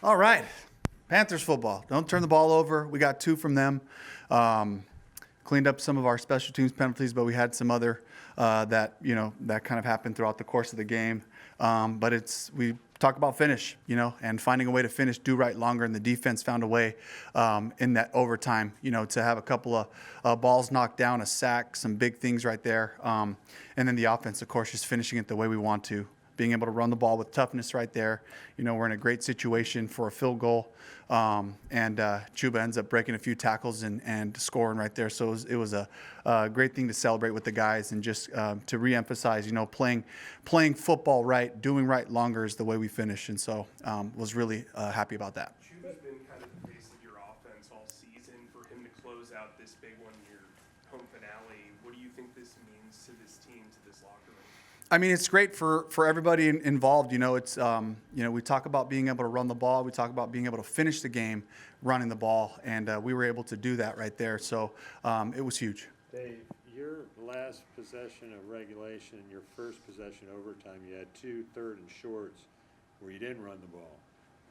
All right, Panthers football. Don't turn the ball over. We got 2 from them. Cleaned up some of our special teams penalties, but we had some other that kind of happened throughout the course of the game. But we talk about finish, and finding a way to finish, do right longer, and the defense found a way in that overtime, to have a couple of balls knocked down, a sack, some big things right there, and then the offense, of course, just finishing it the way we want to. Being able to run the ball with toughness right there. We're in a great situation for a field goal. And Chuba ends up breaking a few tackles and scoring right there. So it was a great thing to celebrate with the guys and just to reemphasize, playing football right, doing right longer is the way we finish. And so was really happy about that. Chuba's been kind of the face of your offense all season. For him to close out this big one, your home finale, what do you think this means to this team, to this locker room? I mean, it's great for everybody involved. It's we talk about being able to run the ball. We talk about being able to finish the game running the ball, and we were able to do that right there. So it was huge. Dave, your last possession of regulation, your first possession overtime, you had 2 third and shorts where you didn't run the ball.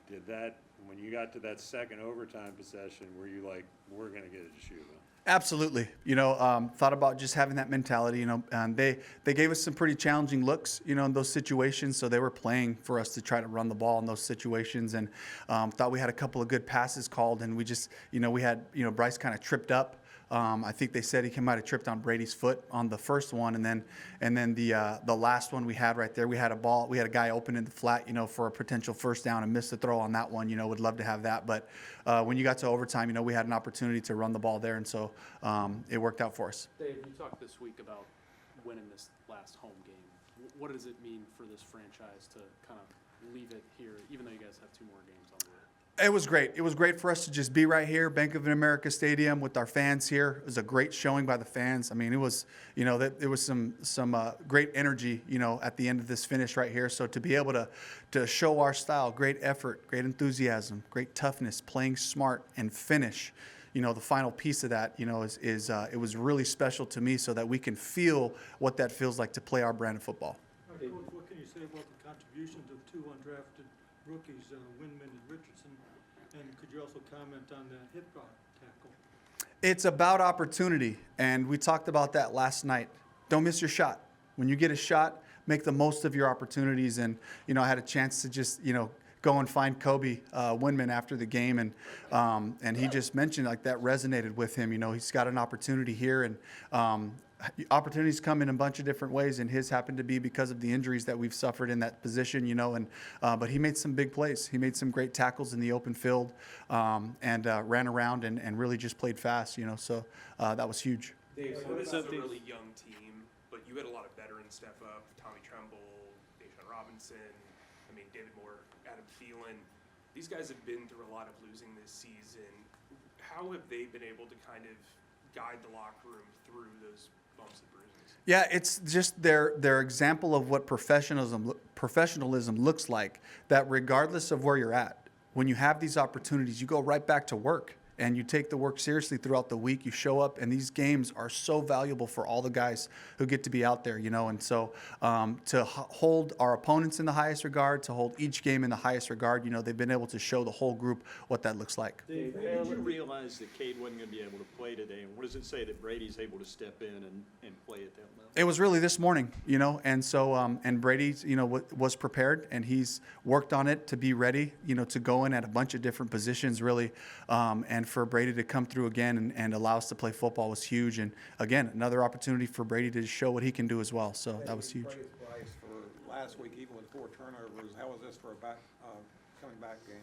Did that, when you got to that second overtime possession, were you like, we're going to get it to Chuba? Absolutely. Thought about just having that mentality, and they gave us some pretty challenging looks, in those situations. So they were playing for us to try to run the ball in those situations, and thought we had a couple of good passes called, and we just, we had, Bryce kind of tripped up. I think they said he might have tripped on Brady's foot on the first one, and then the last one we had right there, we had a guy open in the flat, for a potential first down and missed the throw on that one. Would love to have that, but when you got to overtime, we had an opportunity to run the ball there, and so it worked out for us. Dave, you talked this week about winning this last home game. What does it mean for this franchise to kind of leave it here, even though you guys have 2 more games on the road? It was great. It was great for us to just be right here, Bank of America Stadium, with our fans here. It was a great showing by the fans. I mean, it was, there was some great energy, at the end of this finish right here. So to be able to show our style, great effort, great enthusiasm, great toughness, playing smart, and finish, the final piece of that, it was really special to me, so that we can feel what that feels like to play our brand of football. Coach, what can you say about the contributions of 2 undrafted rookies, Winman and Richardson? And could you also comment on the hip tackle? It's about opportunity, and we talked about that last night. Don't miss your shot. When you get a shot, make the most of your opportunities. And, I had a chance to just, go and find Kobe Winman after the game, and he just mentioned, like, that resonated with him. He's got an opportunity here, and opportunities come in a bunch of different ways, and his happened to be because of the injuries that we've suffered in that position, but he made some big plays. He made some great tackles in the open field, and ran around and really just played fast, so that was huge. Dave, so this is a really young team, but you had a lot of veterans step up. Tommy Tremble, Deshaun Robinson, David Moore, Adam Thielen. These guys have been through a lot of losing this season. How have they been able to kind of guide the locker room through those bumps and bruises? Yeah, it's just their example of what professionalism looks like, that regardless of where you're at, when you have these opportunities, you go right back to work. And you take the work seriously throughout the week. You show up, and these games are so valuable for all the guys who get to be out there, And so to hold our opponents in the highest regard, to hold each game in the highest regard, they've been able to show the whole group what that looks like. Dave, when did you realize that Cade wasn't going to be able to play today? And what does it say that Brady's able to step in and play at that level? It was really this morning, and so and Brady, was prepared, and he's worked on it to be ready, to go in at a bunch of different positions, really, and for Brady to come through again and allow us to play football was huge. And again, another opportunity for Brady to show what he can do as well. So that was huge. Bryce for last week, even with 4 turnovers. How was this for a coming back game?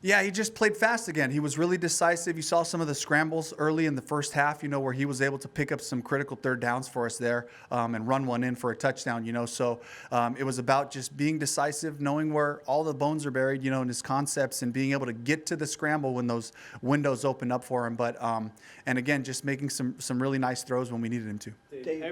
Yeah, he just played fast again. He was really decisive. You saw some of the scrambles early in the first half, where he was able to pick up some critical third downs for us there, and run one in for a touchdown, So it was about just being decisive, knowing where all the bones are buried, in his concepts, and being able to get to the scramble when those windows opened up for him. But and again, just making some really nice throws when we needed him to. Dave,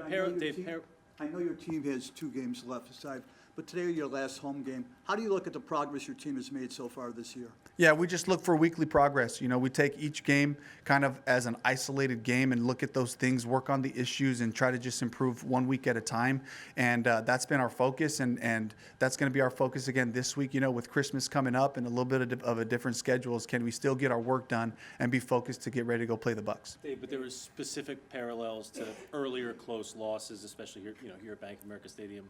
I know your team has 2 games left aside, but today your last home game. How do you look at the progress your team has made so far this year? Yeah, we just look for weekly progress. We take each game kind of as an isolated game and look at those things, work on the issues, and try to just improve 1 week at a time. And that's been our focus, and that's going to be our focus again this week. With Christmas coming up and a little bit of a different schedule, is can we still get our work done and be focused to get ready to go play the Bucs? Dave, but there was specific parallels to earlier close losses, especially here at Bank of America Stadium.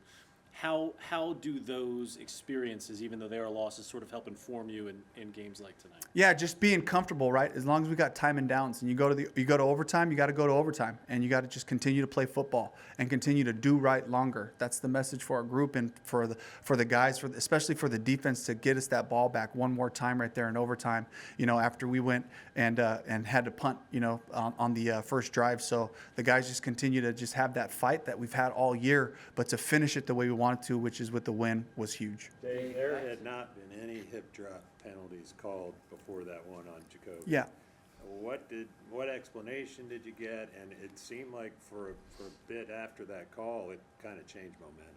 How do those experiences, even though they are losses, sort of help inform you in games like tonight? Yeah, just being comfortable, right? As long as we got time and downs, and you go to overtime, you got to go to overtime, and you got to just continue to play football and continue to do right longer. That's the message for our group and for the guys, especially for the defense, to get us that ball back one more time right there in overtime. After we went and had to punt, on the first drive. So the guys just continue to just have that fight that we've had all year, but to finish it the way we wanted to, which is with the win, was huge. Dave, there had not been any hip drop penalties called before that one on Jacoby. Yeah. What explanation did you get? And it seemed like for a bit after that call, it kind of changed momentum.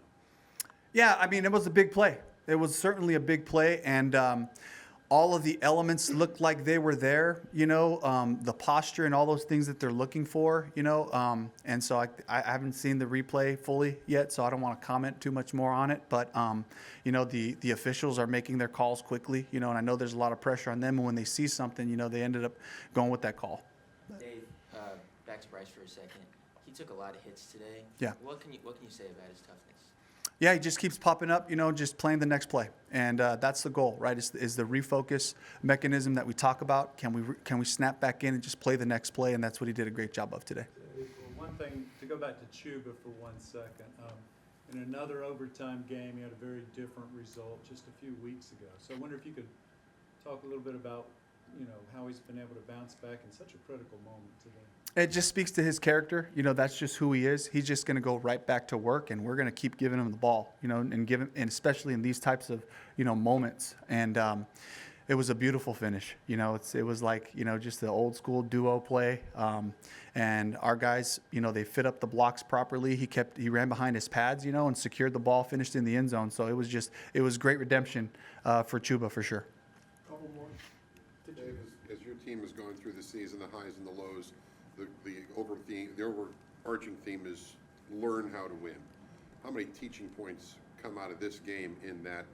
Yeah, I mean, it was a big play. It was certainly a big play, and all of the elements looked like they were there, the posture and all those things that they're looking for, and so I haven't seen the replay fully yet, so I don't want to comment too much more on it, but, the officials are making their calls quickly, and I know there's a lot of pressure on them, and when they see something, they ended up going with that call. Dave, back to Bryce for a second. He took a lot of hits today. Yeah. What can you say about his toughness? Yeah, he just keeps popping up, just playing the next play, and that's the goal, right? Is the refocus mechanism that we talk about? Can we snap back in and just play the next play? And that's what he did a great job of today. Well, one thing, to go back to Chuba for 1 second, in another overtime game, he had a very different result just a few weeks ago. So I wonder if you could talk a little bit about, how he's been able to bounce back in such a critical moment today. It just speaks to his character. That's just who he is. He's just going to go right back to work, and we're going to keep giving him the ball, and especially in these types of, moments. And it was a beautiful finish. It was like, just the old school duo play. And our guys, they fit up the blocks properly. He ran behind his pads, and secured the ball, finished in the end zone. So it was great redemption for Chuba for sure. Couple more. Dave, as your team has gone through the season, the highs and the lows, the overarching theme is learn how to win. How many teaching points come out of this game in that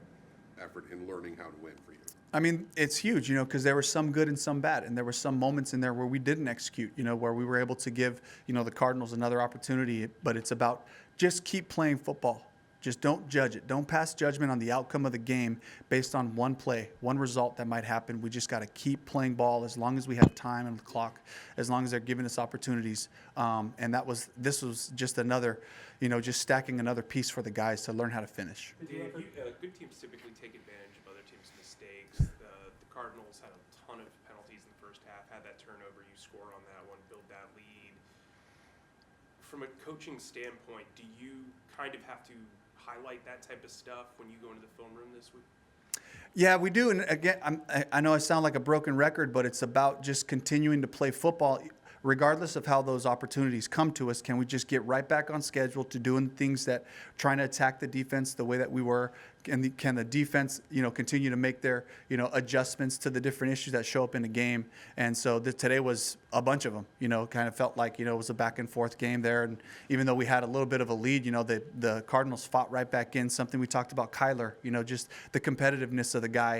effort in learning how to win for you? I mean, it's huge, because there were some good and some bad, and there were some moments in there where we didn't execute, where we were able to give, the Cardinals another opportunity. But it's about just keep playing football. Just don't judge it. Don't pass judgment on the outcome of the game based on one play, one result that might happen. We just got to keep playing ball as long as we have time and the clock, as long as they're giving us opportunities. And this was just another, just stacking another piece for the guys to learn how to finish. Dave, good teams typically take advantage of other teams' mistakes. The Cardinals had a ton of penalties in the first half, had that turnover, you score on that one, build that lead. From a coaching standpoint, do you kind of have to highlight that type of stuff when you go into the film room this week? Yeah, we do. And again, I know I sound like a broken record, but it's about just continuing to play football. Regardless of how those opportunities come to us, can we just get right back on schedule to doing things that trying to attack the defense the way that we were? Can the defense, continue to make their, adjustments to the different issues that show up in the game? And so today was a bunch of them, kind of felt like, it was a back and forth game there. And even though we had a little bit of a lead, the Cardinals fought right back in. Something we talked about Kyler, just the competitiveness of the guy,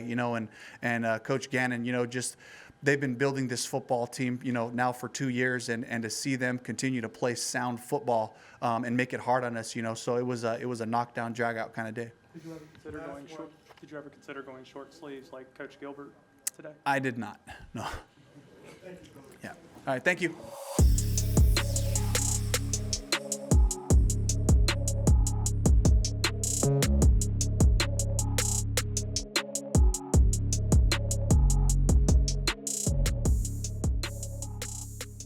and Coach Gannon, just they've been building this football team, now for 2 years, and to see them continue to play sound football and make it hard on us, so it was a knockdown, drag out kind of day. Did you ever consider going short sleeves like Coach Gilbert today? I did not. No. Yeah. All right. Thank you.